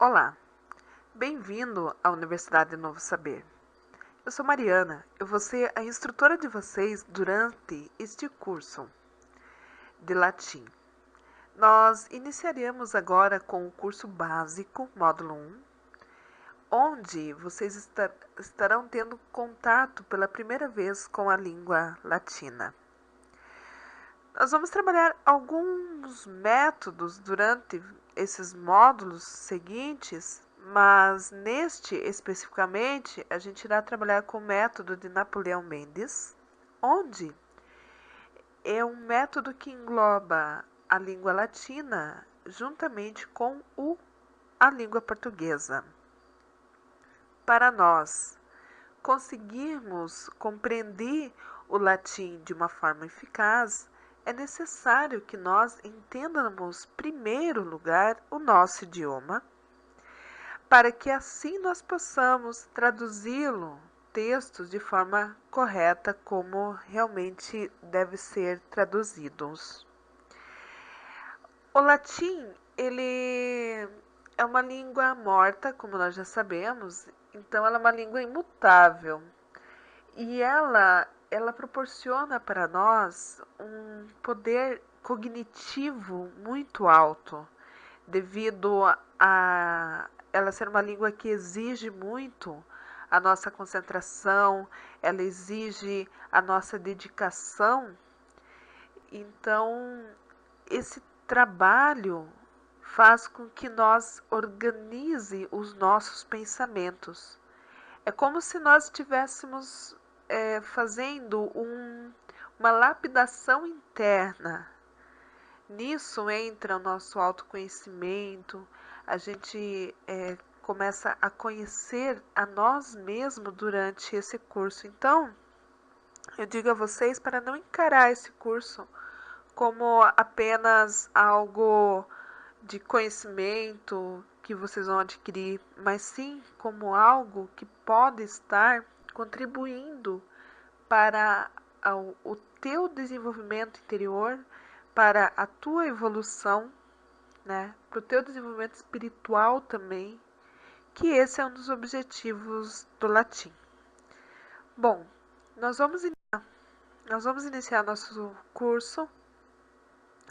Olá, bem-vindo à Universidade Novo Saber. Eu sou Mariana, eu vou ser a instrutora de vocês durante este curso de latim. Nós iniciaremos agora com o curso básico, módulo 1, onde vocês estarão tendo contato pela primeira vez com a língua latina. Nós vamos trabalhar alguns métodos durante esses módulos seguintes, mas neste especificamente a gente irá trabalhar com o método de Napoleão Mendes, onde é um método que engloba a língua latina juntamente com a língua portuguesa. Para nós conseguirmos compreender o latim de uma forma eficaz, é necessário que nós entendamos, em primeiro lugar, o nosso idioma, para que assim nós possamos traduzi-lo, textos, de forma correta, como realmente deve ser traduzidos. O latim, ele é uma língua morta, como nós já sabemos, então ela é uma língua imutável. E ela proporciona para nós um poder cognitivo muito alto, devido a ela ser uma língua que exige muito a nossa concentração, ela exige a nossa dedicação. Então, esse trabalho faz com que nós organize os nossos pensamentos. É como se nós estivéssemos fazendo uma lapidação interna. Nisso entra o nosso autoconhecimento, a gente começa a conhecer a nós mesmos durante esse curso. Então, eu digo a vocês para não encarar esse curso como apenas algo de conhecimento que vocês vão adquirir, mas sim como algo que pode estar contribuindo para o teu desenvolvimento interior, para a tua evolução, né? Para o teu desenvolvimento espiritual também, que esse é um dos objetivos do latim. Bom, nós vamos iniciar nosso curso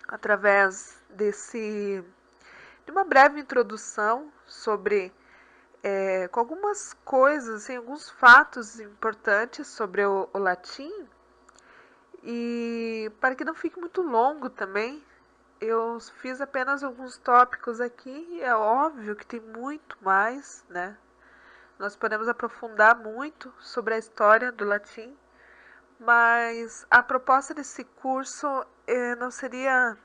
através de uma breve introdução sobre com algumas coisas, assim, alguns fatos importantes sobre o latim. E para que não fique muito longo também, eu fiz apenas alguns tópicos aqui. É óbvio que tem muito mais, né? Nós podemos aprofundar muito sobre a história do latim, mas a proposta desse curso não seria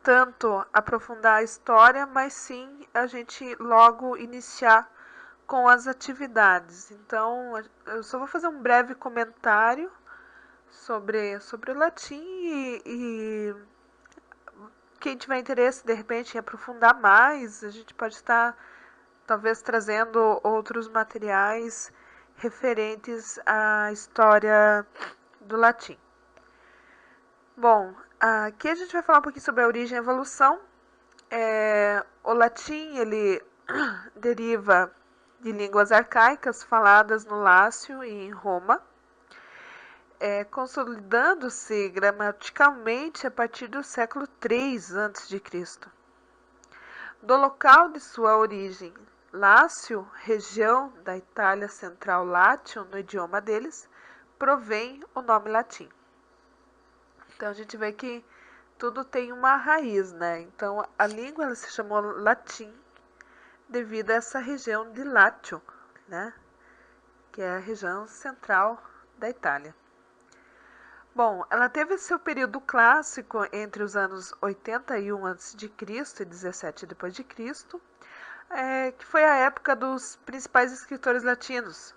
tanto aprofundar a história, mas sim a gente logo iniciar com as atividades. Então, eu só vou fazer um breve comentário sobre o latim e quem tiver interesse, de repente, em aprofundar mais, a gente pode estar, talvez, trazendo outros materiais referentes à história do latim. Bom, aqui a gente vai falar um pouquinho sobre a origem e a evolução. O latim, ele deriva de línguas arcaicas faladas no Lácio e em Roma, consolidando-se gramaticalmente a partir do século III a.C. Do local de sua origem, Lácio, região da Itália Central Latium, no idioma deles, provém o nome latim. Então a gente vê que tudo tem uma raiz, né? Então a língua ela se chamou latim devido a essa região de Latium, né? Que é a região central da Itália. Bom, ela teve seu período clássico entre os anos 81 a.C. e 17 d.C., que foi a época dos principais escritores latinos,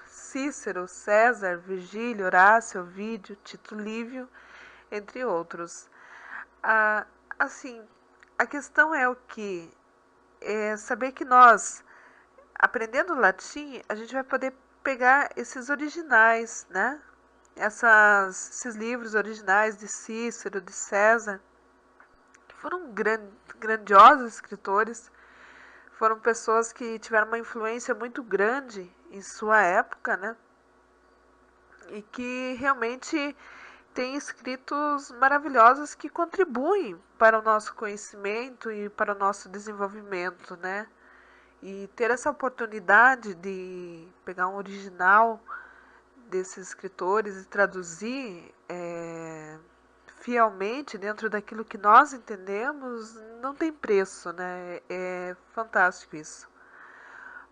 Cícero, César, Virgílio, Horácio, Ovídio, Tito Livio, entre outros. Assim, a questão é o que? Saber que nós, aprendendo latim, a gente vai poder pegar esses originais, né? Esses livros originais de Cícero, de César, que foram grandiosos escritores, foram pessoas que tiveram uma influência muito grande em sua época, né? E que realmente têm escritos maravilhosos que contribuem para o nosso conhecimento e para o nosso desenvolvimento, né? E ter essa oportunidade de pegar um original desses escritores e traduzir fielmente dentro daquilo que nós entendemos não tem preço, né? É fantástico isso.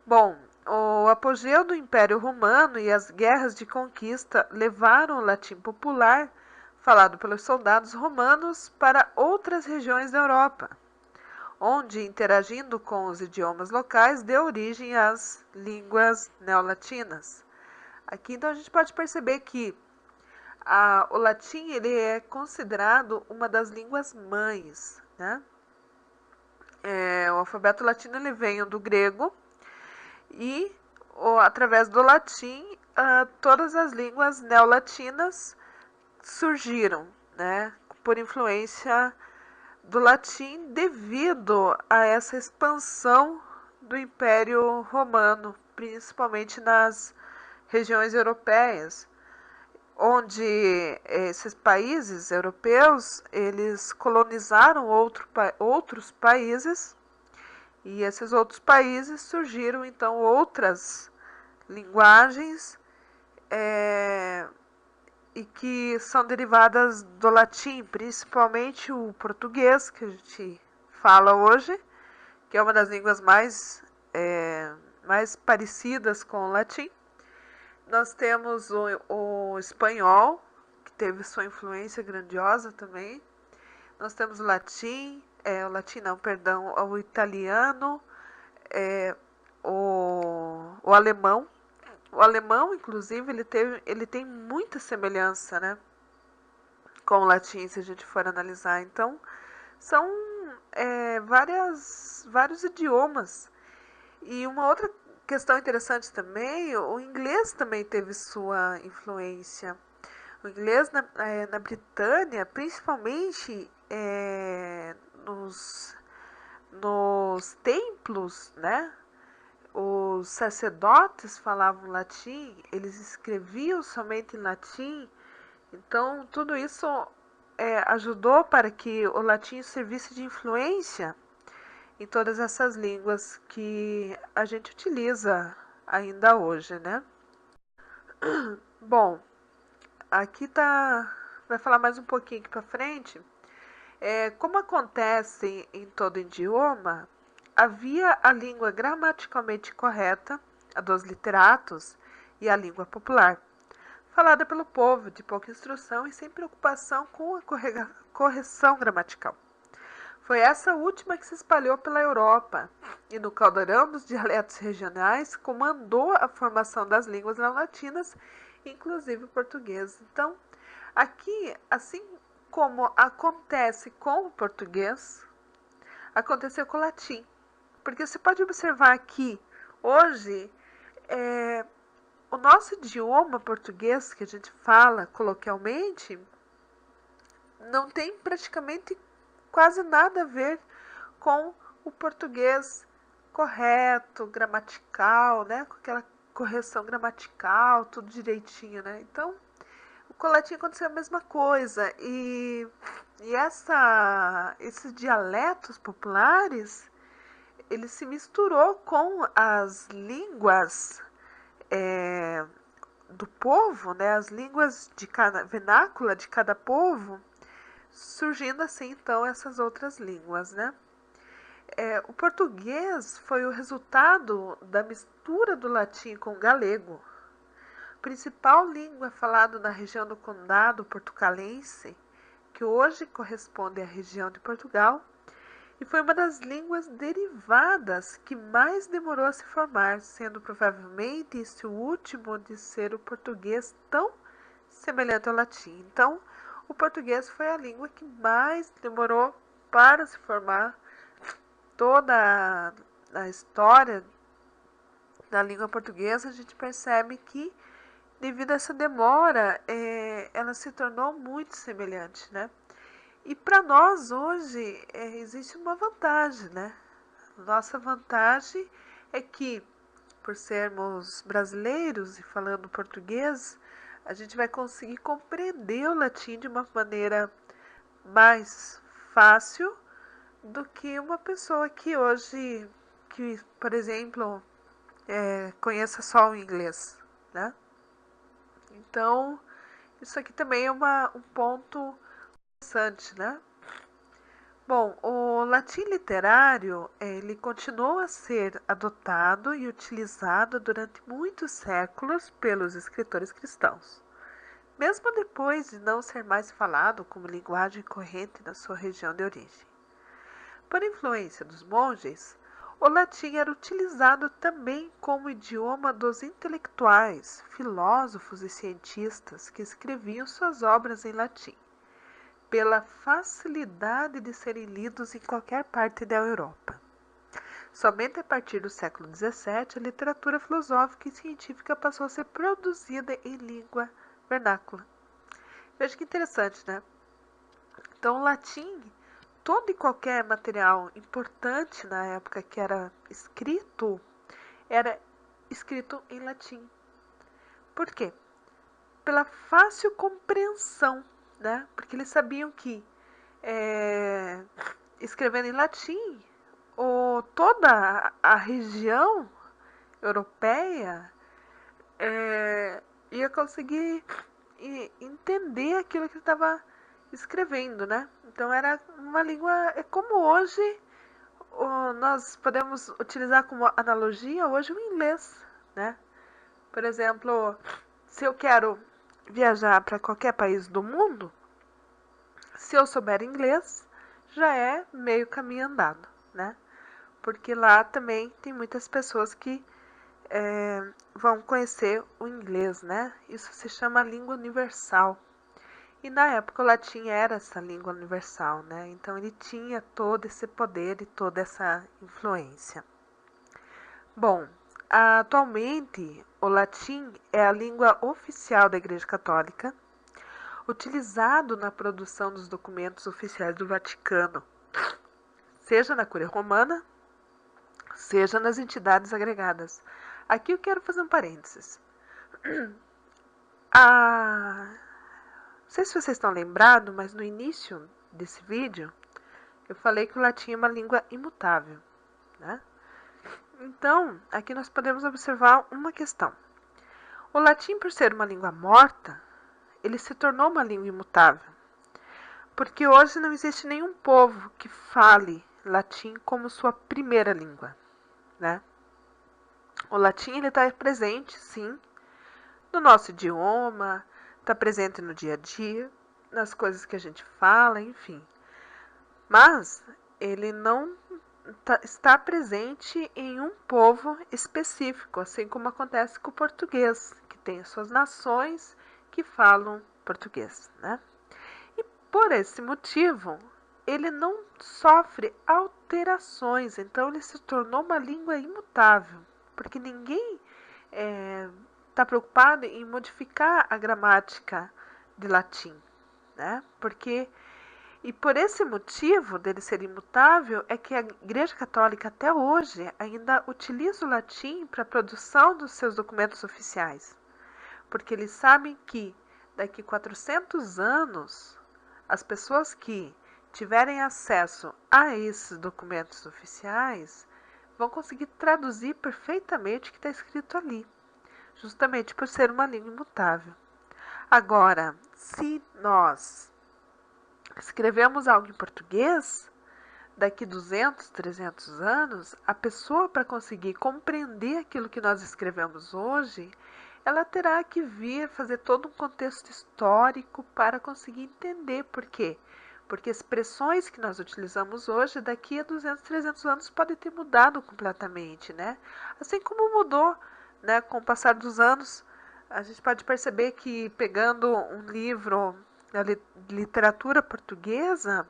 Bom, o apogeu do Império Romano e as guerras de conquista levaram o latim popular, falado pelos soldados romanos, para outras regiões da Europa, onde, interagindo com os idiomas locais, deu origem às línguas neolatinas. Aqui, então, a gente pode perceber que o latim ele é considerado uma das línguas mães, né? O alfabeto latino ele vem do grego e, através do latim, todas as línguas neolatinas surgiram, né? Por influência do latim devido a essa expansão do Império Romano, principalmente nas regiões europeias, onde esses países europeus eles colonizaram outros países e esses outros países surgiram então outras linguagens e que são derivadas do latim, principalmente o português que a gente fala hoje, que é uma das línguas mais parecidas com o latim. Nós temos o espanhol, que teve sua influência grandiosa também. Nós temos o latim, o italiano, o alemão. O alemão, inclusive, ele tem muita semelhança, né, com o latim, se a gente for analisar. Então, são vários idiomas. E uma outra questão interessante também, o inglês também teve sua influência. O inglês na Britânia, principalmente nos templos, né? Os sacerdotes falavam latim, eles escreviam somente em latim. Então, tudo isso ajudou para que o latim servisse de influência em todas essas línguas que a gente utiliza ainda hoje, né? Bom, aqui vai falar mais um pouquinho aqui para frente. Como acontece em todo idioma, havia a língua gramaticalmente correta, a dos literatos, e a língua popular, falada pelo povo de pouca instrução e sem preocupação com a correção gramatical. Foi essa última que se espalhou pela Europa e no caldeirão dos dialetos regionais comandou a formação das línguas neolatinas, inclusive o português. Então, aqui, assim como acontece com o português, aconteceu com o latim. Porque você pode observar aqui, hoje, o nosso idioma português, que a gente fala coloquialmente, não tem praticamente quase nada a ver com o português correto, gramatical, né? Com aquela correção gramatical, tudo direitinho, né? Então, com o latim aconteceu a mesma coisa. E esses dialetos populares, ele se misturou com as línguas do povo, né? As línguas de cada vernácula de cada povo, surgindo assim então essas outras línguas, né? O português foi o resultado da mistura do latim com o galego, principal língua falada na região do Condado Portucalense, que hoje corresponde à região de Portugal, e foi uma das línguas derivadas que mais demorou a se formar, sendo provavelmente este o último de ser o português tão semelhante ao latim. Então, o português foi a língua que mais demorou para se formar. Toda a história da língua portuguesa, a gente percebe que, devido a essa demora, ela se tornou muito semelhante, né? E para nós, hoje, existe uma vantagem, né? Nossa vantagem é que, por sermos brasileiros e falando português, a gente vai conseguir compreender o latim de uma maneira mais fácil do que uma pessoa que hoje, que, por exemplo, conheça só o inglês, né? Então, isso aqui também é um ponto interessante, né? Bom, o latim literário, ele continuou a ser adotado e utilizado durante muitos séculos pelos escritores cristãos, mesmo depois de não ser mais falado como linguagem corrente na sua região de origem. Por influência dos monges, o latim era utilizado também como idioma dos intelectuais, filósofos e cientistas que escreviam suas obras em latim, pela facilidade de serem lidos em qualquer parte da Europa. Somente a partir do século XVII, a literatura filosófica e científica passou a ser produzida em língua vernácula. Veja que interessante, né? Então, o latim, todo e qualquer material importante na época que era escrito em latim. Por quê? Pela fácil compreensão, né? Porque eles sabiam que escrevendo em latim, toda a região europeia ia conseguir entender aquilo que estava escrevendo, né? Então era uma língua, é como hoje nós podemos utilizar como analogia hoje o inglês, né? Por exemplo, se eu quero viajar para qualquer país do mundo, se eu souber inglês, já é meio caminho andado, né? Porque lá também tem muitas pessoas que vão conhecer o inglês, né? Isso se chama língua universal. E na época o latim era essa língua universal, né? Então ele tinha todo esse poder e toda essa influência. Bom, atualmente o latim é a língua oficial da Igreja Católica, utilizado na produção dos documentos oficiais do Vaticano, seja na Cúria Romana, seja nas entidades agregadas. Aqui eu quero fazer um parênteses. Não sei se vocês estão lembrados, mas no início desse vídeo eu falei que o latim é uma língua imutável, né? Então, aqui nós podemos observar uma questão. O latim, por ser uma língua morta, ele se tornou uma língua imutável, porque hoje não existe nenhum povo que fale latim como sua primeira língua, né? O latim está presente, sim, no nosso idioma, está presente no dia a dia, nas coisas que a gente fala, enfim. Mas ele não está presente em um povo específico, assim como acontece com o português, que tem as suas nações que falam português, né? E por esse motivo, ele não sofre alterações, então ele se tornou uma língua imutável, porque ninguém está preocupado em modificar a gramática de latim, né? E por esse motivo dele ser imutável é que a Igreja Católica até hoje ainda utiliza o latim para a produção dos seus documentos oficiais, porque eles sabem que daqui 400 anos as pessoas que tiverem acesso a esses documentos oficiais vão conseguir traduzir perfeitamente o que está escrito ali, justamente por ser uma língua imutável. Agora, se nós escrevemos algo em português, daqui 200, 300 anos, a pessoa, para conseguir compreender aquilo que nós escrevemos hoje, ela terá que vir fazer todo um contexto histórico para conseguir entender por quê. Porque expressões que nós utilizamos hoje, daqui a 200, 300 anos, podem ter mudado completamente, né? Assim como mudou, né, com o passar dos anos. A gente pode perceber que, pegando um livro da literatura portuguesa,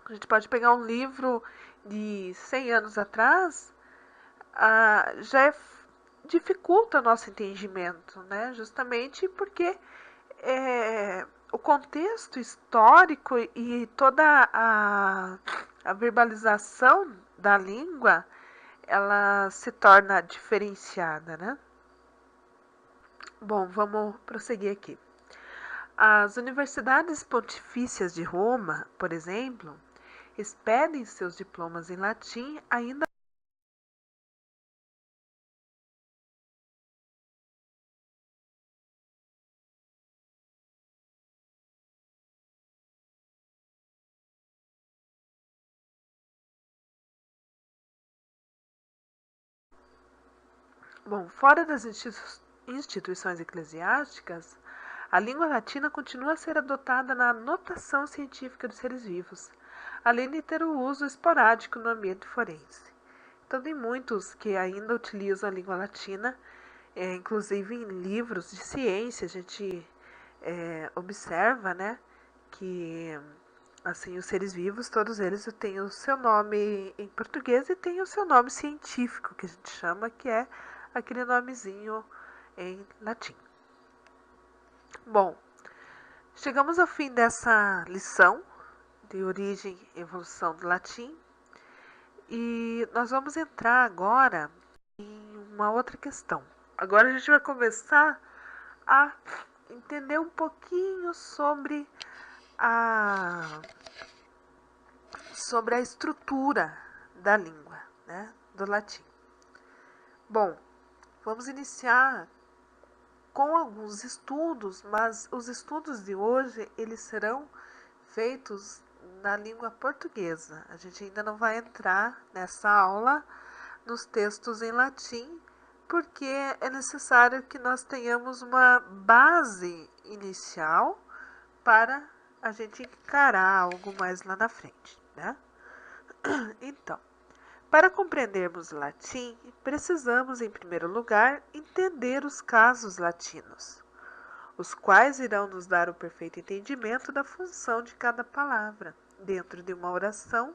a gente pode pegar um livro de 100 anos atrás, já dificulta o nosso entendimento, né? Justamente porque o contexto histórico e toda a verbalização da língua, ela se torna diferenciada, né? Bom, vamos prosseguir aqui. As universidades pontifícias de Roma, por exemplo, expedem seus diplomas em latim ainda. Bom, fora das instituições eclesiásticas, a língua latina continua a ser adotada na notação científica dos seres vivos, além de ter o uso esporádico no ambiente forense. Então, tem muitos que ainda utilizam a língua latina, inclusive em livros de ciência, a gente observa, né, que assim, os seres vivos, todos eles têm o seu nome em português e têm o seu nome científico, que a gente chama, que é aquele nomezinho em latim. Bom, chegamos ao fim dessa lição de origem e evolução do latim e nós vamos entrar agora em uma outra questão. Agora a gente vai começar a entender um pouquinho sobre a estrutura da língua, né, do latim. Bom, vamos iniciar com alguns estudos, mas os estudos de hoje eles serão feitos na língua portuguesa. A gente ainda não vai entrar nessa aula nos textos em latim, porque é necessário que nós tenhamos uma base inicial para a gente encarar algo mais lá na frente, né? Então, para compreendermos o latim, precisamos, em primeiro lugar, entender os casos latinos, os quais irão nos dar o perfeito entendimento da função de cada palavra dentro de uma oração,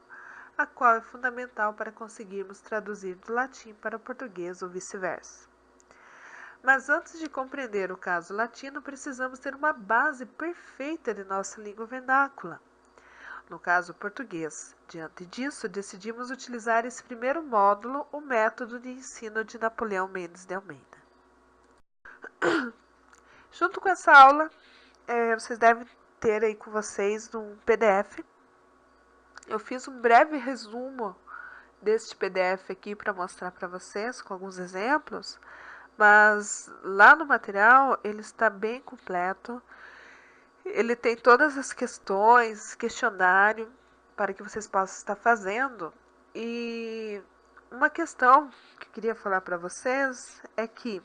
a qual é fundamental para conseguirmos traduzir do latim para o português ou vice-versa. Mas antes de compreender o caso latino, precisamos ter uma base perfeita de nossa língua vernácula. No caso português. Diante disso, decidimos utilizar esse primeiro módulo, o método de ensino de Napoleão Mendes de Almeida. Junto com essa aula, vocês devem ter aí com vocês um PDF. Eu fiz um breve resumo deste PDF aqui para mostrar para vocês, com alguns exemplos, mas lá no material ele está bem completo. Ele tem todas as questões, questionário, para que vocês possam estar fazendo. E uma questão que eu queria falar para vocês é que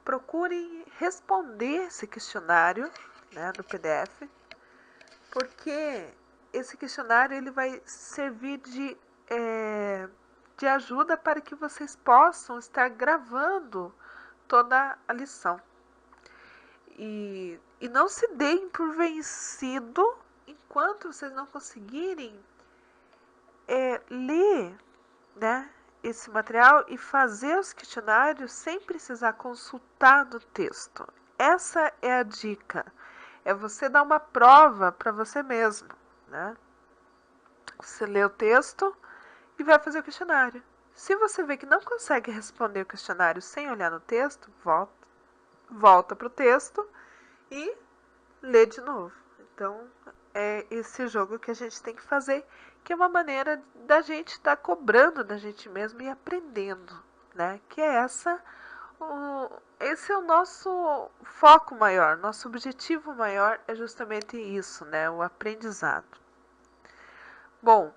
procurem responder esse questionário, né, do PDF, porque esse questionário ele vai servir de ajuda para que vocês possam estar gravando toda a lição. E não se deem por vencido enquanto vocês não conseguirem ler, né, esse material e fazer os questionários sem precisar consultar no texto. Essa é a dica. É você dar uma prova para você mesmo, né? Você lê o texto e vai fazer o questionário. Se você vê que não consegue responder o questionário sem olhar no texto, volta para o texto e lê de novo. Então, é esse jogo que a gente tem que fazer, que é uma maneira da gente estar cobrando da gente mesmo e aprendendo, né? Que é esse é o nosso foco maior, nosso objetivo maior é justamente isso, né? O aprendizado. Bom,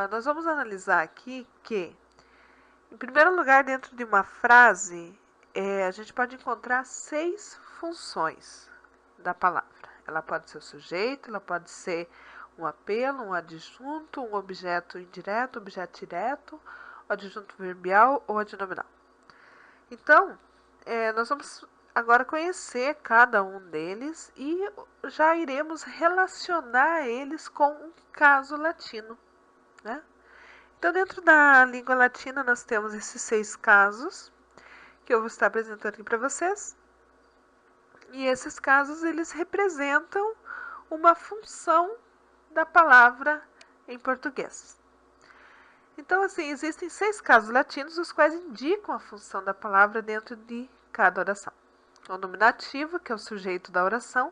nós vamos analisar aqui que, em primeiro lugar, dentro de uma frase, a gente pode encontrar 6 funções da palavra. Ela pode ser o sujeito, ela pode ser um apelo, um adjunto, um objeto indireto, objeto direto, adjunto verbial ou adnominal. Então, nós vamos agora conhecer cada um deles e já iremos relacionar eles com um caso latino, né? Então, dentro da língua latina, nós temos esses 6 casos que eu vou estar apresentando aqui para vocês. E esses casos, eles representam uma função da palavra em português. Então, assim, existem 6 casos latinos, os quais indicam a função da palavra dentro de cada oração. O nominativo, que é o sujeito da oração.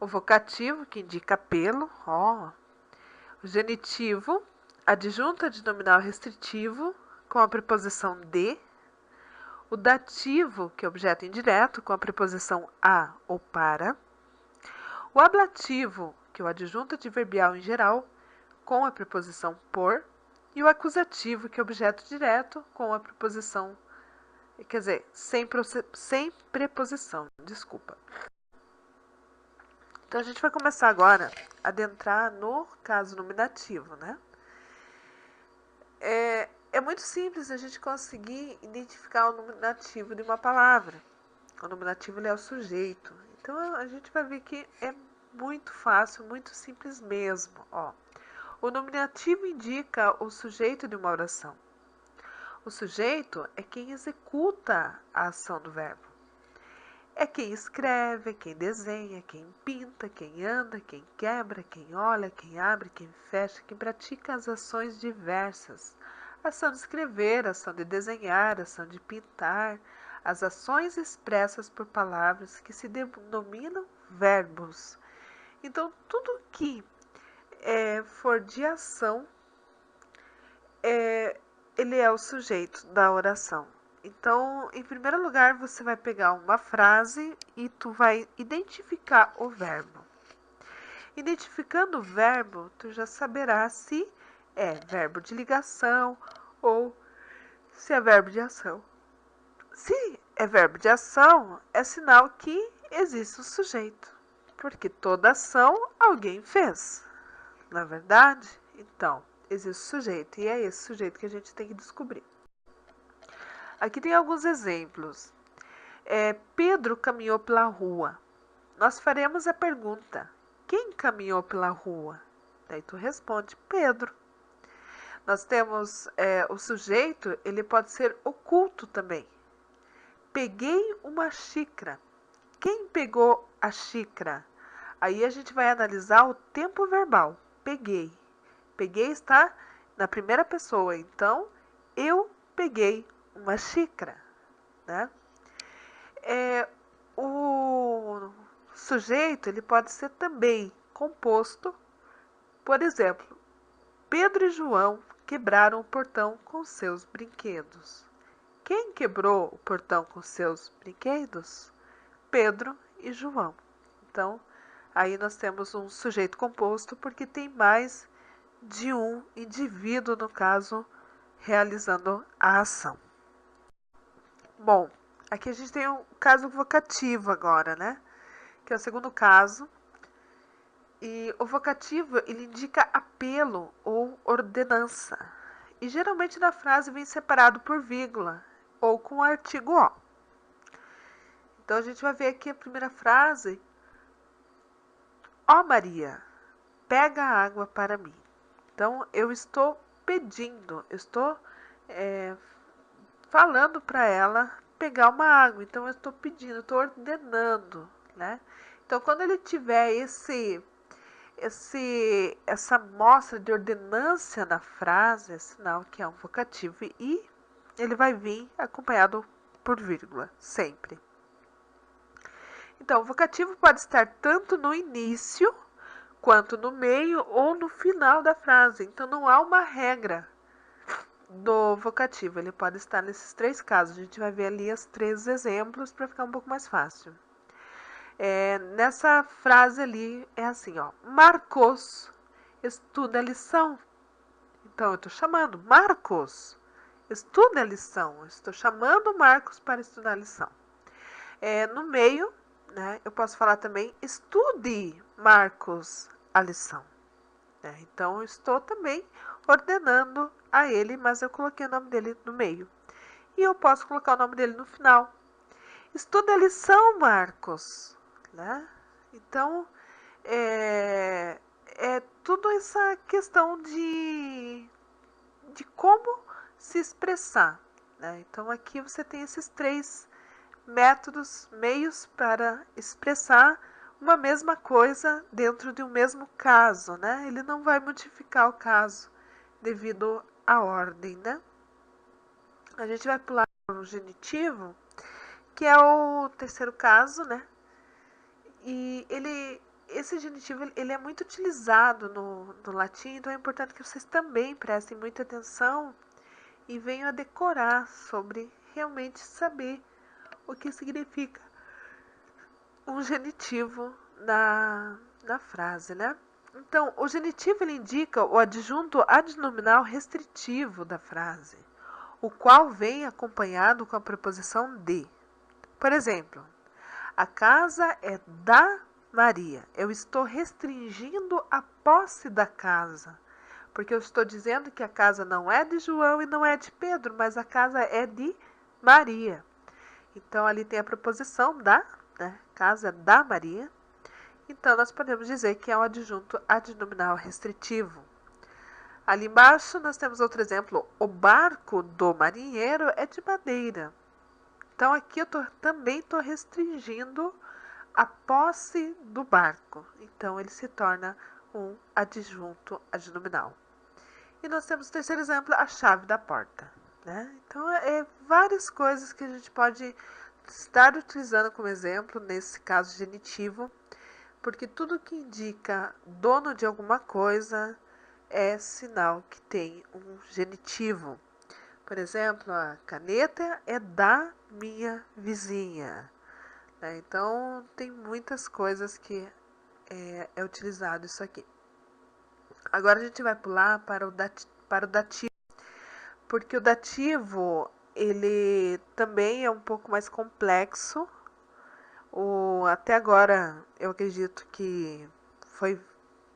O vocativo, que indica apelo. O genitivo, adjunto adnominal restritivo, com a preposição de. O dativo, que é objeto indireto, com a preposição a ou para. O ablativo, que é o adjunto adverbial em geral, com a preposição por. E o acusativo, que é objeto direto, com a preposição, quer dizer, sem preposição, desculpa. Então, a gente vai começar agora a adentrar no caso nominativo, né? É muito simples a gente conseguir identificar o nominativo de uma palavra. O nominativo ele é o sujeito. Então, a gente vai ver que é muito fácil, muito simples mesmo, ó. O nominativo indica o sujeito de uma oração. O sujeito é quem executa a ação do verbo. É quem escreve, é quem desenha, quem pinta, quem anda, quem quebra, quem olha, quem abre, quem fecha, quem pratica as ações diversas. Ação de escrever, ação de desenhar, ação de pintar, as ações expressas por palavras que se denominam verbos. Então, tudo que for de ação, ele é o sujeito da oração. Então, em primeiro lugar, você vai pegar uma frase e tu vai identificar o verbo. Identificando o verbo, tu já saberá se é verbo de ligação ou se é verbo de ação. Se é verbo de ação, é sinal que existe um sujeito, porque toda ação alguém fez. Não é verdade? Então, existe o sujeito e é esse sujeito que a gente tem que descobrir. Aqui tem alguns exemplos. Pedro caminhou pela rua. Nós faremos a pergunta: quem caminhou pela rua? Daí tu responde: Pedro. Nós temos o sujeito, ele pode ser oculto também. Peguei uma xícara. Quem pegou a xícara? Aí a gente vai analisar o tempo verbal. Peguei. Peguei está na primeira pessoa, então eu peguei uma xícara, né? O sujeito ele pode ser também composto, por exemplo, Pedro e João quebraram o portão com seus brinquedos. Quem quebrou o portão com seus brinquedos? Pedro e João. Então, aí nós temos um sujeito composto porque tem mais de um indivíduo, no caso, realizando a ação. Bom, aqui a gente tem o caso vocativo agora, né? Que é o segundo caso. E o vocativo, ele indica apelo ou ordenança. E geralmente na frase vem separado por vírgula ou com o artigo O. Então a gente vai ver aqui a primeira frase. Ó Maria, pega a água para mim. Então eu estou pedindo, estou falando para ela pegar uma água. Então eu estou pedindo, estou ordenando, né? Então quando ele tiver essa amostra de ordenância na frase, é sinal que é um vocativo e ele vai vir acompanhado por vírgula, sempre. Então, o vocativo pode estar tanto no início, quanto no meio ou no final da frase. Então, não há uma regra do vocativo. Ele pode estar nesses 3 casos. A gente vai ver ali os 3 exemplos para ficar um pouco mais fácil. Nessa frase ali é assim, ó. Marcos estuda a lição. Então, eu estou chamando Marcos, estuda a lição. Estou chamando o Marcos para estudar a lição. No meio, né, eu posso falar também, estude, Marcos, a lição. Então, eu estou também ordenando a ele, mas eu coloquei o nome dele no meio. E eu posso colocar o nome dele no final. Estuda a lição, Marcos. Né? Então, é tudo essa questão de como se expressar. Né? Então, aqui você tem esses 3 métodos, meios para expressar uma mesma coisa dentro de um mesmo caso, né? Ele não vai modificar o caso devido a ordem, né? A gente vai pular para o genitivo, que é o terceiro caso, né? E esse genitivo ele é muito utilizado no latim, então é importante que vocês também prestem muita atenção e venham a decorar sobre realmente saber o que significa um genitivo na frase, né? Então, o genitivo ele indica o adjunto adnominal restritivo da frase, o qual vem acompanhado com a preposição de. Por exemplo, a casa é da Maria. Eu estou restringindo a posse da casa, porque eu estou dizendo que a casa não é de João e não é de Pedro, mas a casa é de Maria. Então, ali tem a preposição da, né? Casa da Maria. Então, nós podemos dizer que é um adjunto adnominal restritivo. Ali embaixo, nós temos outro exemplo. O barco do marinheiro é de madeira. Então, aqui eu também estou restringindo a posse do barco. Então, ele se torna um adjunto adnominal. E nós temos o terceiro exemplo, a chave da porta, né? Então, várias coisas que a gente pode estar utilizando como exemplo, nesse caso genitivo, porque tudo que indica dono de alguma coisa é sinal que tem um genitivo. Por exemplo, a caneta é da minha vizinha, né? Então, tem muitas coisas que é utilizado isso aqui. Agora a gente vai pular para o dativo, porque o dativo ele também é um pouco mais complexo. Até agora eu acredito que foi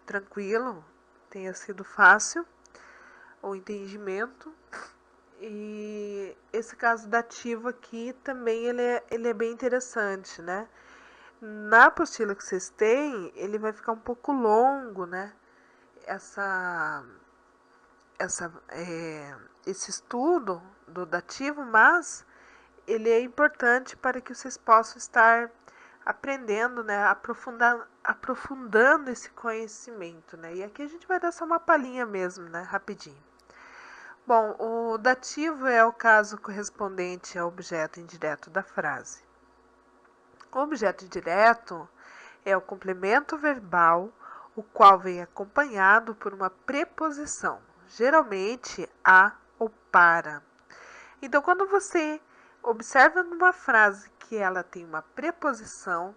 tranquilo, tenha sido fácil o entendimento. E esse caso dativo aqui também ele é bem interessante, né? Na apostila que vocês têm, ele vai ficar um pouco longo, né? Esse estudo do dativo, mas ele é importante para que vocês possam estar aprendendo, né? Aprofundando esse conhecimento, né? E aqui a gente vai dar só uma palhinha mesmo, né? Rapidinho. Bom, o dativo é o caso correspondente ao objeto indireto da frase. O objeto indireto é o complemento verbal, o qual vem acompanhado por uma preposição, geralmente a ou para. Então, quando você observa numa frase que ela tem uma preposição,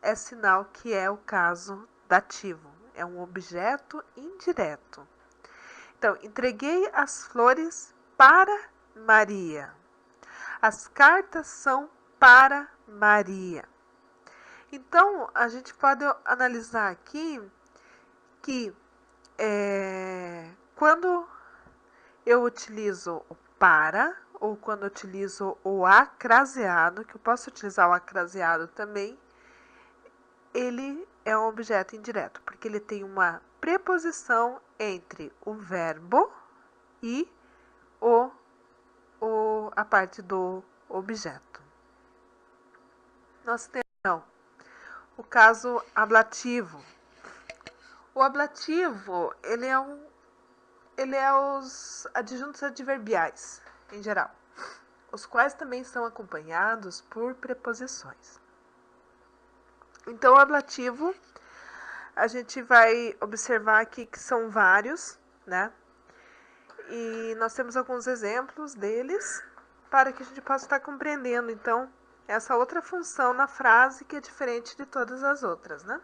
é sinal que é o caso dativo, é um objeto indireto. Então, entreguei as flores para Maria. As cartas são para Maria. Então, a gente pode analisar aqui que quando eu utilizo o para, ou quando eu utilizo o acraseado, que eu posso utilizar o acraseado também, ele é um objeto indireto, porque ele tem uma preposição entre o verbo e a parte do objeto. Nós temos o caso ablativo. O ablativo, ele é os adjuntos adverbiais, em geral, os quais também são acompanhados por preposições. Então, o ablativo, a gente vai observar aqui que são vários, né? E nós temos alguns exemplos deles para que a gente possa estar compreendendo, então, essa outra função na frase que é diferente de todas as outras, né?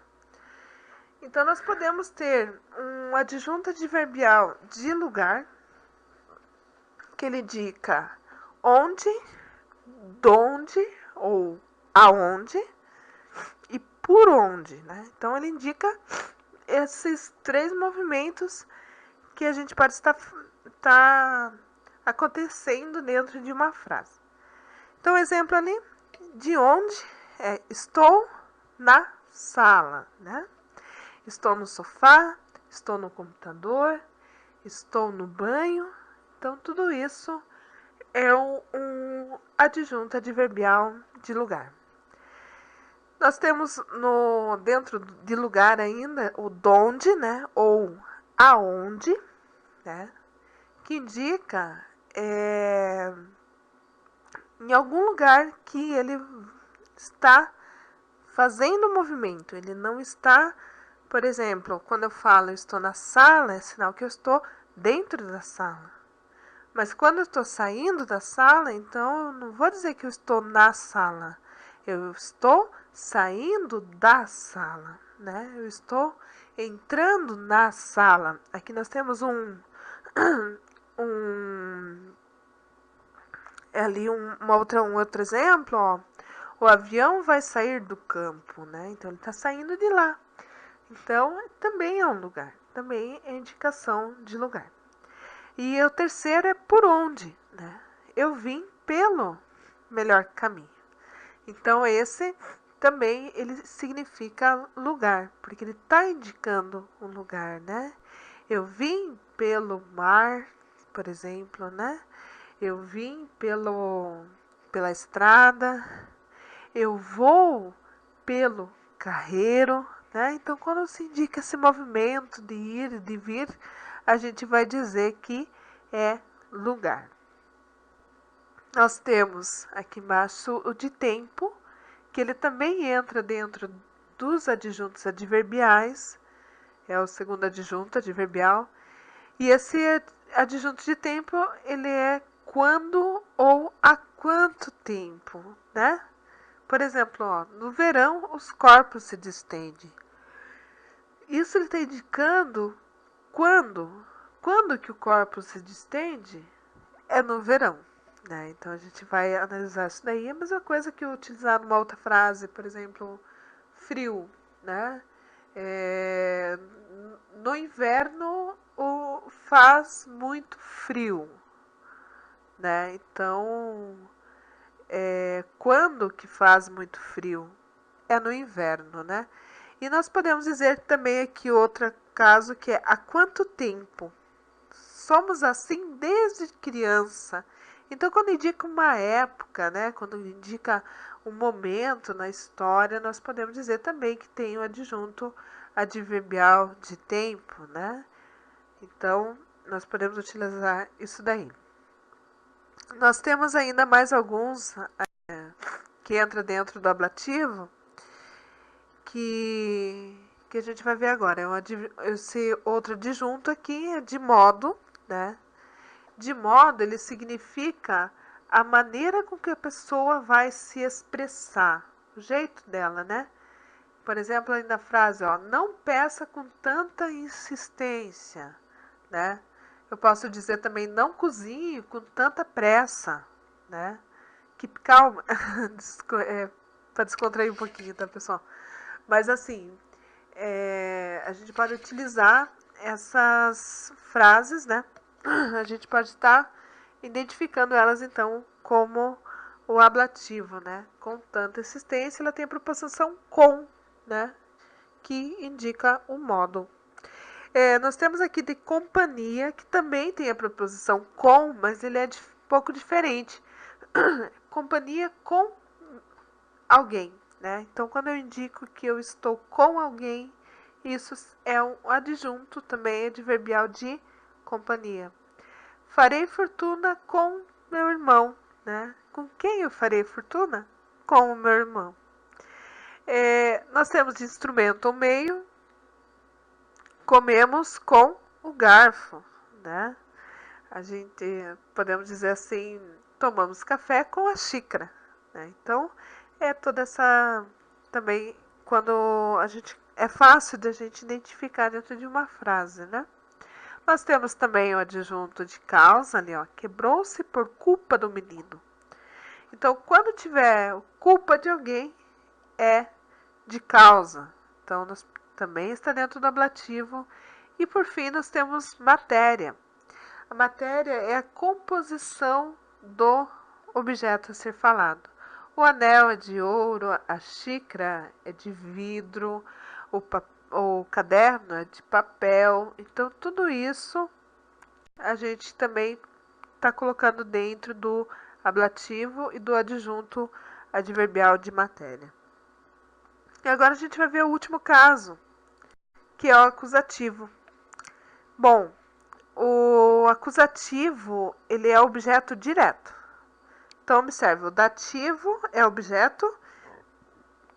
Então, nós podemos ter um adjunto adverbial de lugar, que ele indica onde, donde ou aonde e por onde, né? Então, ele indica esses três movimentos que a gente pode estar acontecendo dentro de uma frase. Então, exemplo ali, de onde estou na sala, né? Estou no sofá, estou no computador, estou no banho. Então, tudo isso é um adjunto adverbial de lugar. Nós temos dentro de lugar ainda o donde, né? Ou aonde, né? que indica em algum lugar que ele está fazendo movimento. Ele não está, por exemplo, quando eu falo eu estou na sala, é sinal que eu estou dentro da sala. Mas quando eu estou saindo da sala, então eu não vou dizer que eu estou na sala. Eu estou saindo da sala, né? Eu estou entrando na sala. Aqui nós temos um um outro exemplo, ó. O avião vai sair do campo, né? Então ele está saindo de lá. Então também é um lugar, também é indicação de lugar. E o terceiro é por onde, né? Eu vim pelo melhor caminho. Então esse também ele significa lugar, porque ele está indicando um lugar, né? Eu vim pelo mar, por exemplo, né? Eu vim pela estrada, eu vou pelo carreiro, né? Então, quando se indica esse movimento de ir e de vir, a gente vai dizer que é lugar. Nós temos aqui embaixo o de tempo, que ele também entra dentro dos adjuntos adverbiais, é o segundo adjunto adverbial, e esse adjunto de tempo, ele é quando ou há quanto tempo, né? Por exemplo, ó, no verão os corpos se distendem. Isso ele está indicando quando. Quando que o corpo se distende? É no verão, né? Então a gente vai analisar isso daí. É a mesma coisa que utilizar numa outra frase, por exemplo, frio, né? No inverno faz muito frio, né? Então, quando que faz muito frio? É no inverno, né? E nós podemos dizer também aqui outro caso que é há quanto tempo? Somos assim desde criança. Então, quando indica uma época, né? Quando indica um momento na história, nós podemos dizer também que tem o adjunto adverbial de tempo, né? Então, nós podemos utilizar isso daí. Nós temos ainda mais alguns que entra dentro do ablativo que a gente vai ver agora. Esse outro adjunto aqui é de modo, né? De modo, ele significa a maneira com que a pessoa vai se expressar, o jeito dela, né? Por exemplo, aí na frase, ó, não peça com tanta insistência, né? Eu posso dizer também, não cozinhe com tanta pressa, né? Keep calm, para descontrair um pouquinho, tá, pessoal? Mas assim, a gente pode utilizar essas frases, né? A gente pode estar identificando elas, então, como o ablativo, né? Com tanta insistência, ela tem a preposição com, né? Que indica o modo. Nós temos aqui de companhia, que também tem a preposição com, mas ele é um pouco diferente. Companhia com alguém, né? Então, quando eu indico que eu estou com alguém, isso é um adjunto também adverbial de companhia. Farei fortuna com meu irmão, né? Com quem eu farei fortuna? Com o meu irmão. Nós temos de instrumento ou meio, comemos com o garfo, né? A gente, podemos dizer assim, tomamos café com a xícara, né? Então, toda essa, também, quando a gente, é fácil de a gente identificar dentro de uma frase, né? Nós temos também o adjunto de causa ali, ó, quebrou-se por culpa do menino. Então, quando tiver culpa de alguém, é de causa. Então, nós também está dentro do ablativo. E, por fim, nós temos matéria. A matéria é a composição do objeto a ser falado. O anel é de ouro, a xícara é de vidro, o caderno é de papel. Então, tudo isso a gente também está colocando dentro do ablativo e do adjunto adverbial de matéria. E agora a gente vai ver o último caso, que é o acusativo. Bom, O acusativo, ele é objeto direto. Então, observe, o dativo é objeto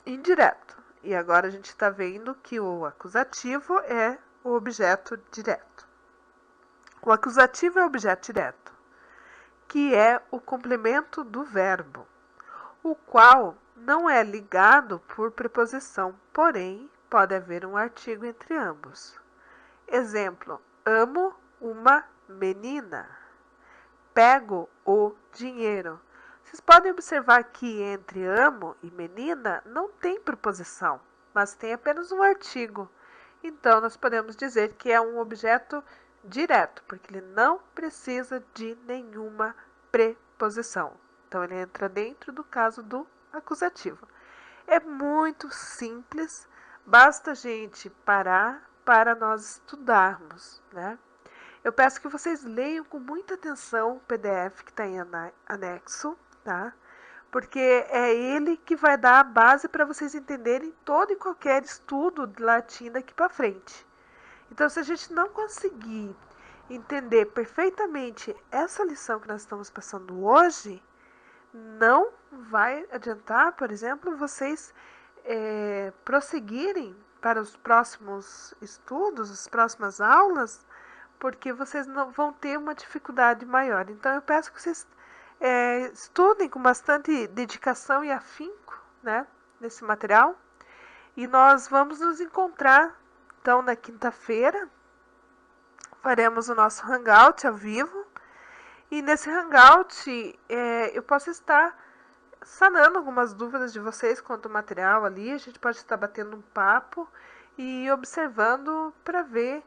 indireto. E agora a gente está vendo que o acusativo é o objeto direto. O acusativo é objeto direto, que é o complemento do verbo, o qual não é ligado por preposição, porém pode haver um artigo entre ambos. Exemplo: amo uma menina. Pego o dinheiro. Vocês podem observar que entre amo e menina não tem preposição, mas tem apenas um artigo. Então, nós podemos dizer que é um objeto direto, porque ele não precisa de nenhuma preposição. Então, ele entra dentro do caso do acusativo. É muito simples, basta a gente parar para nós estudarmos, né? Eu peço que vocês leiam com muita atenção o PDF que está em anexo, tá? Porque é ele que vai dar a base para vocês entenderem todo e qualquer estudo de latim daqui para frente. Então, se a gente não conseguir entender perfeitamente essa lição que nós estamos passando hoje, não vai adiantar, por exemplo, vocês prosseguirem para os próximos estudos, as próximas aulas, porque vocês não vão ter uma dificuldade maior. Então, eu peço que vocês estudem com bastante dedicação e afinco, né, nesse material. E nós vamos nos encontrar, então, na quinta-feira. Faremos o nosso Hangout ao vivo. E nesse Hangout, eu posso estar sanando algumas dúvidas de vocês quanto ao material ali. A gente pode estar batendo um papo e observando para ver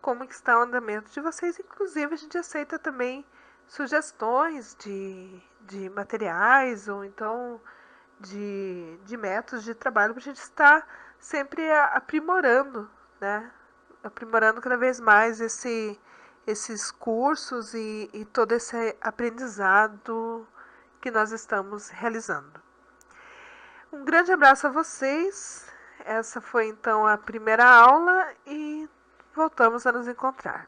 como que está o andamento de vocês. Inclusive, a gente aceita também sugestões de materiais ou então de métodos de trabalho para a gente estar sempre aprimorando, né? Aprimorando cada vez mais esses cursos e todo esse aprendizado que nós estamos realizando. Um grande abraço a vocês. Essa foi então a primeira aula e voltamos a nos encontrar.